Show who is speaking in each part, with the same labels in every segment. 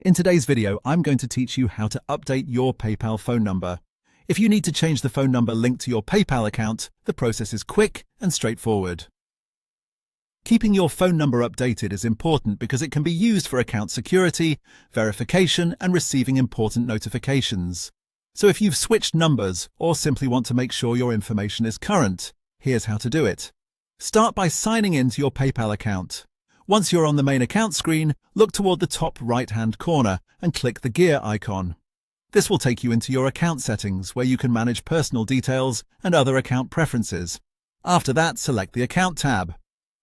Speaker 1: In today's video, I'm going to teach you how to update your PayPal phone number. If you need to change the phone number linked to your PayPal account, the process is quick and straightforward. Keeping your phone number updated is important because it can be used for account security, verification, and receiving important notifications. So if you've switched numbers or simply want to make sure your information is current, here's how to do it. Start by signing in to your PayPal account. Once you're on the main account screen, look toward the top right-hand corner and click the gear icon. This will take you into your account settings where you can manage personal details and other account preferences. After that, select the Account tab.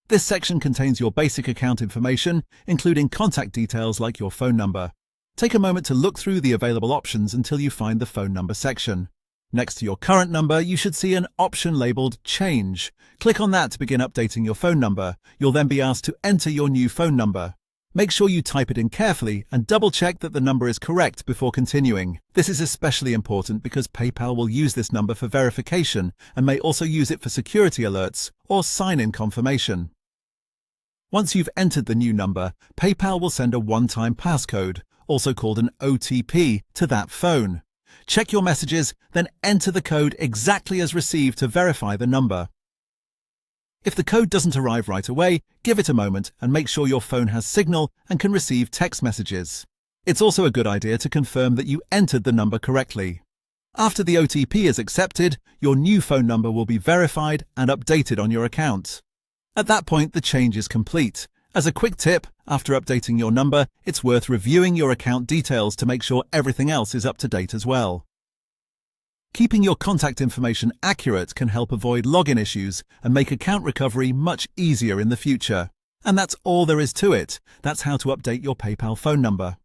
Speaker 1: This section contains your basic account information, including contact details like your phone number. Take a moment to look through the available options until you find the phone number section. Next to your current number, you should see an option labeled Change. Click on that to begin updating your phone number. You'll then be asked to enter your new phone number. Make sure you type it in carefully and double-check that the number is correct before continuing. This is especially important because PayPal will use this number for verification and may also use it for security alerts or sign-in confirmation. Once you've entered the new number, PayPal will send a one-time passcode, also called an OTP, to that phone. Check your messages, then enter the code exactly as received to verify the number. If the code doesn't arrive right away, give it a moment and make sure your phone has signal and can receive text messages. It's also a good idea to confirm that you entered the number correctly. After the OTP is accepted, your new phone number will be verified and updated on your account. At that point, the change is complete. As a quick tip, after updating your number, it's worth reviewing your account details to make sure everything else is up to date as well. Keeping your contact information accurate can help avoid login issues and make account recovery much easier in the future. And that's all there is to it. That's how to update your PayPal phone number.